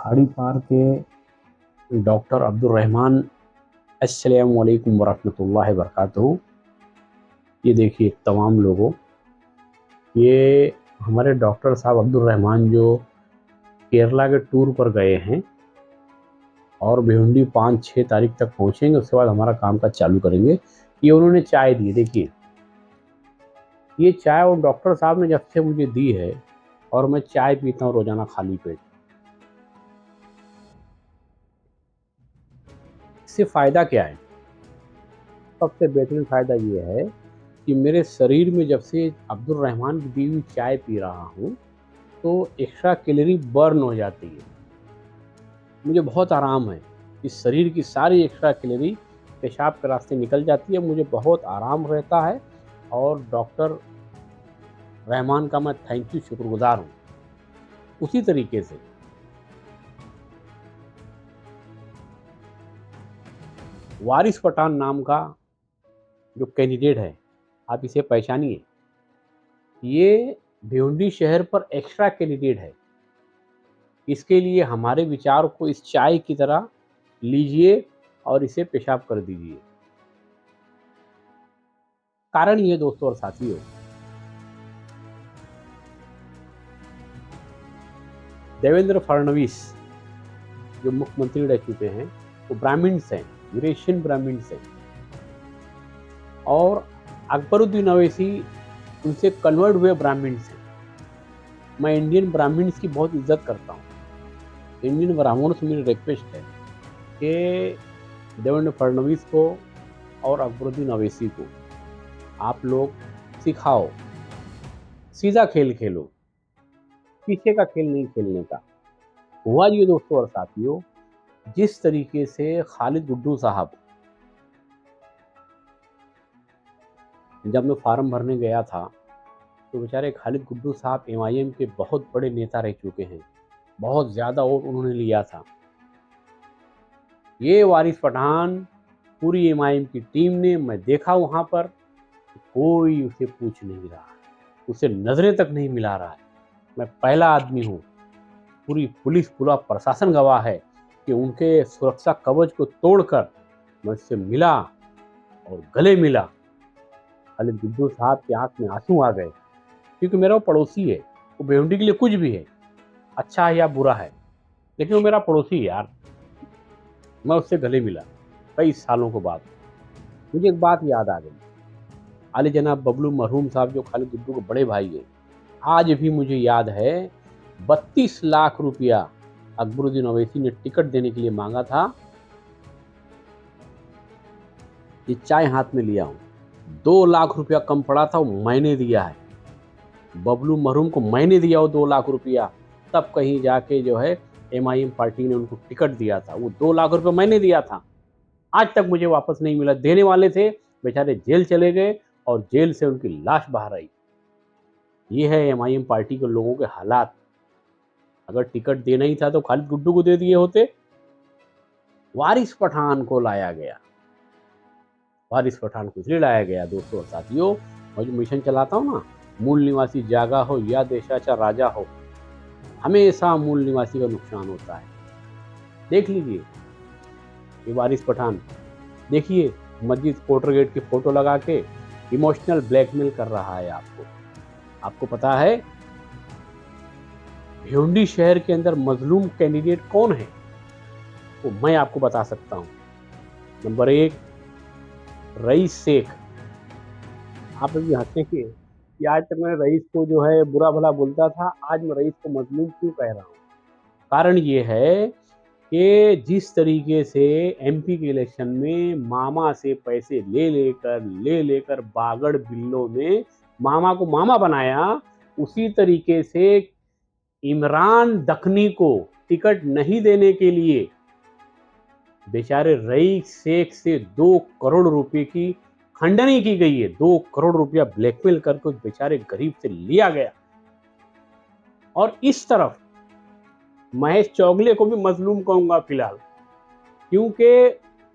खाड़ी पार के डॉक्टर अब्दुल रहमान, अस्सलामु अलैकुम वरहमतुल्लाहि वबरकातुहू। ये देखिए तमाम लोगों, ये हमारे डॉक्टर साहब अब्दुल रहमान जो केरला के टूर पर गए हैं और भिवंडी 5-6 तारीख तक पहुँचेंगे। उसके बाद हमारा काम काज चालू करेंगे। ये उन्होंने चाय दी, देखिए ये चाय वो डॉक्टर साहब ने जब से मुझे दी है और मैं चाय पीता हूँ रोज़ाना खाली पेट। इससे फ़ायदा क्या है? सबसे बेहतरीन फ़ायदा ये है कि मेरे शरीर में जब से अब्दुल रहमान की दी हुई चाय पी रहा हूँ, तो एक्स्ट्रा कैलोरी बर्न हो जाती है। मुझे बहुत आराम है। इस शरीर की सारी एक्स्ट्रा कैलोरी पेशाब के रास्ते निकल जाती है। मुझे बहुत आराम रहता है और डॉक्टर रहमान का मैं थैंक यू शुक्रगुज़ार हूँ। उसी तरीके से वारिस पठान नाम का जो कैंडिडेट है, आप इसे पहचानिए। ये भिवंडी शहर पर एक्स्ट्रा कैंडिडेट है। इसके लिए हमारे विचार को इस चाय की तरह लीजिए और इसे पेशाब कर दीजिए। कारण ये दोस्तों और साथियों, देवेंद्र फडणवीस जो मुख्यमंत्री रह चुके हैं, वो ब्राह्मण्स हैं, यूरेशियन ब्राह्मण्स हैं और अकबरुद्दीन अवैसी उनसे कन्वर्ट हुए ब्राह्मण्स हैं। मैं इंडियन ब्राह्मण्स की बहुत इज्जत करता हूँ। इंडियन ब्राह्मणों से मेरी रिक्वेस्ट है कि देवेंद्र फडणवीस को और अकबरुद्दीन अवैसी को आप लोग सिखाओ, सीधा खेल खेलो, पीछे का खेल नहीं खेलने का। हुआ ये दोस्तों और साथियों, जिस तरीके से खालिद गुड्डू साहब, जब मैं फार्म भरने गया था तो बेचारे खालिद गुड्डू साहब एमआईएम के बहुत बड़े नेता रह चुके हैं, बहुत ज़्यादा वोट उन्होंने लिया था। ये वारिस पठान पूरी एमआईएम की टीम ने, मैं देखा वहाँ पर कोई उसे पूछ नहीं रहा है, उसे नज़रें तक नहीं मिला रहा है। मैं पहला आदमी हूँ, पूरी पुलिस पूरा प्रशासन गवाह है कि उनके सुरक्षा कवच को तोड़कर मैं उससे मिला और गले मिला। खालिद गुड्डू साहब की आंख में आंसू आ गए, क्योंकि मेरा वो पड़ोसी है। वो भिवंडी के लिए कुछ भी है, अच्छा है या बुरा है, लेकिन वो मेरा पड़ोसी है यार। मैं उससे गले मिला कई सालों के बाद। मुझे एक बात याद आ गई, आली जनाब बबलू मरहूम साहब जो खालिद गुड्डू के बड़े भाई है, आज भी मुझे याद है 32 लाख रुपया अकबरुद्दीन अवैसी ने टिकट देने के लिए मांगा था। ये चाय हाथ में लिया हूँ, 2 लाख रुपया कम पड़ा था, वो मैंने दिया है। बबलू मरहूम को मैंने दिया वो 2 लाख रुपया, तब कहीं जाके जो है एमआईएम पार्टी ने उनको टिकट दिया था। वो 2 लाख रुपया मैंने दिया था, आज तक मुझे वापस नहीं मिला। देने वाले थे, बेचारे जेल चले गए और जेल से उनकी लाश बाहर आई। ये है एमआईएम पार्टी के लोगों के हालात। अगर टिकट देना ही था तो खालिद गुड्डू को दे दिए होते। वारिस पठान को लाया गया, वारिस पठान को इसलिए लाया गया दोस्तों और साथियों, मैं जो मिशन चलाता हूँ ना, मूल निवासी जागा हो या देशाचा राजा हो, हमेशा मूल निवासी का नुकसान होता है। देख लीजिए ये वारिस पठान, देखिए मस्जिद कोटर गेट की फोटो लगा के इमोशनल ब्लैकमेल कर रहा है आपको। आपको पता है भिवंडी शहर के अंदर मजलूम कैंडिडेट कौन है? तो मैं आपको बता सकता हूँ। Number 1 rice Sheikh. आप अभी हंसेंगे कि आज तक मैं रईस को जो है बुरा भला बोलता था, आज मैं रईस को मजलूम क्यों कह रहा हूँ? कारण ये है कि जिस तरीके से एमपी के इलेक्शन में मामा से पैसे ले लेकर बागड़ बिल्लों ने मामा को मामा बनाया, उसी तरीके से इमरान दखनी को टिकट नहीं देने के लिए बेचारे रईस शेख से 2 करोड़ रुपए की खंडनी की गई है। 2 करोड़ रुपया ब्लैकमेल करके उस बेचारे गरीब से लिया गया। और इस तरफ महेश चौगले को भी मजलूम कहूंगा फिलहाल, क्योंकि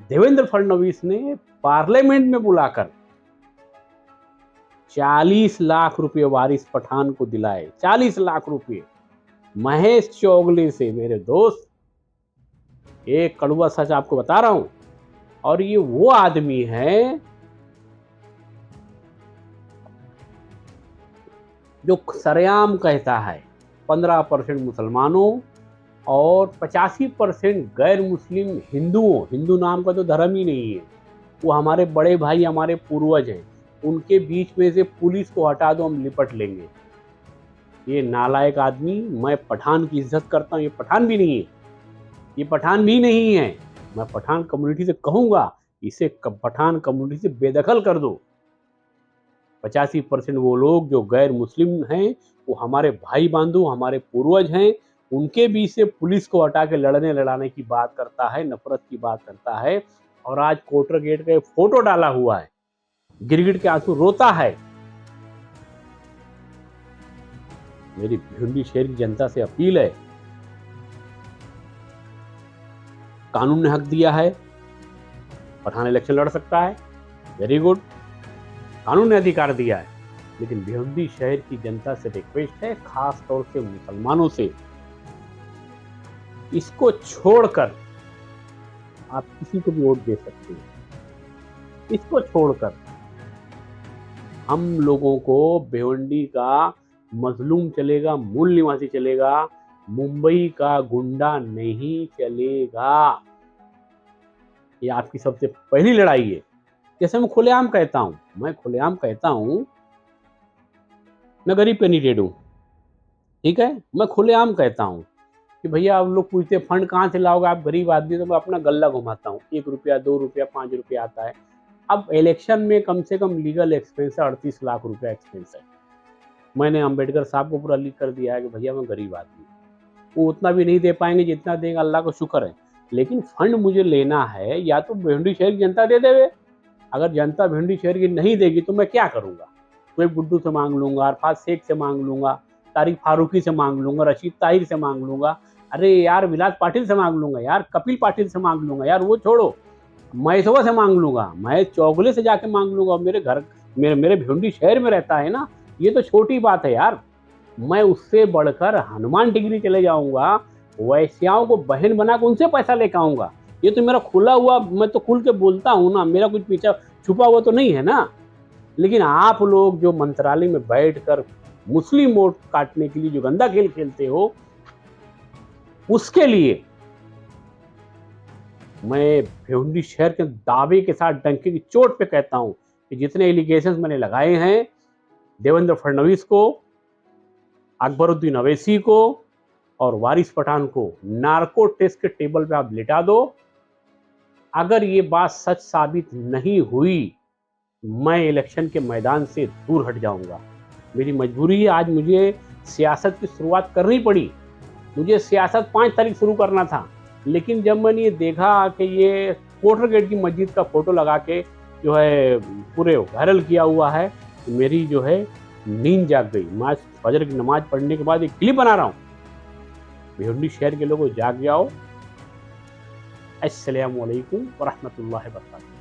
देवेंद्र फडणवीस ने पार्लियामेंट में बुलाकर 40 लाख रुपए वारिस पठान को दिलाए। 40 लाख रुपए महेश चौगले से, मेरे दोस्त एक कड़वा सच आपको बता रहा हूँ। और ये वो आदमी है जो सरेआम कहता है 15% मुसलमानों और 85% गैर मुस्लिम हिंदुओं, हिंदू नाम का तो धर्म ही नहीं है, वो हमारे बड़े भाई, हमारे पूर्वज हैं, उनके बीच में से पुलिस को हटा दो, हम निपट लेंगे। ये नालायक आदमी, मैं पठान की इज्जत करता हूँ, ये पठान भी नहीं है, ये पठान भी नहीं है। मैं पठान कम्युनिटी से कहूँगा, इसे पठान कम्युनिटी से बेदखल कर दो। 85% वो लोग जो गैर मुस्लिम हैं, वो हमारे भाई बंधु, हमारे पूर्वज हैं, उनके बीच से पुलिस को हटा के लड़ने लड़ाने की बात करता है, नफरत की बात करता है। और आज कोटर गेट का फोटो डाला हुआ है, गिरगिट के आंसू रोता है। मेरी भिवंडी शहर की जनता से अपील है, कानून ने हक दिया है, पठान इलेक्शन लड़ सकता है, वेरी गुड, कानून ने अधिकार दिया है। लेकिन भिवंडी शहर की जनता से रिक्वेस्ट है, खास तौर से मुसलमानों से, इसको छोड़कर आप किसी को भी वोट दे सकते हैं। इसको छोड़कर हम लोगों को भिवंडी का मजलूम चलेगा, मूल निवासी चलेगा, मुंबई का गुंडा नहीं चलेगा। ये आपकी सबसे पहली लड़ाई है। जैसे मैं खुलेआम कहता हूँ, मैं गरीब कैंडिडेट हूँ, ठीक है, मैं खुलेआम कहता हूँ कि भैया आप लोग पूछते फंड कहाँ से लाओगे, आप गरीब आदमी, तो मैं अपना गल्ला घुमाता हूँ, 1 रुपया 2 रुपया 5 रुपया आता है। अब इलेक्शन में कम से कम लीगल एक्सपेंस है, 38 लाख रुपया एक्सपेंस है। मैंने अम्बेडकर साहब को पूरा लिख कर दिया है कि भैया मैं गरीब आदमी हूँ, वो उतना भी नहीं दे पाएंगे जितना देंगे, अल्लाह का शुक्र है। लेकिन फंड मुझे लेना है, या तो भिवंडी शहर की जनता दे देवे, अगर जनता भिवंडी शहर की नहीं देगी तो मैं क्या करूँगा? मैं गुड्डू से मांग लूँगा, अरफात शेख से मांग लूँगा, तारिक फारूकी से मांग लूँगा, रशीद ताहिर से मांग लूँगा, अरे यार विलास पाटिल से मांग लूँगा, यार कपिल पाटिल से मांग लूँगा, यार वो छोड़ो, महेशवा से मांग लूँगा, महेश चौगले से जाके मांग लूँगा, मेरे घर मेरे भिवंडी शहर में रहता है ना, ये तो छोटी बात है यार। मैं उससे बढ़कर हनुमान टिकरी चले जाऊँगा, वैश्याओं को बहन बना के उनसे पैसा लेके आऊँगा। ये तो मेरा खुला हुआ, मैं तो खुल के बोलता हूँ ना, मेरा कुछ पीछे छुपा हुआ तो नहीं है ना। लेकिन आप लोग जो मंत्रालय में बैठकर मुस्लिम वोट काटने के लिए जो गंदा खेल खेलते हो, उसके लिए मैं भिवंडी शहर के दावे के साथ डंके की चोट पे कहता हूं कि जितने एलिगेशंस मैंने लगाए हैं देवेंद्र फडणवीस को, अकबरुद्दीन अवैसी को और वारिस पठान को, नार्को टेस्ट के टेबल पे आप लिटा दो। अगर ये बात सच साबित नहीं हुई, मैं इलेक्शन के मैदान से दूर हट जाऊंगा। मेरी मजबूरी है, आज मुझे सियासत की शुरुआत करनी पड़ी। मुझे सियासत 5 तारीख शुरू करना था, लेकिन जब मैंने ये देखा कि ये कोटर गेट की मस्जिद का फोटो लगा के जो है पूरे वायरल किया हुआ है, तो मेरी जो है नींद जाग गई। मैं आज फजर की नमाज पढ़ने के बाद एक क्लिप बना रहा हूँ। भिवंडी शहर के लोगों जाग जाओ। अस्सलामु अलैकुम व रहमतुल्लाहि व बरकातहू।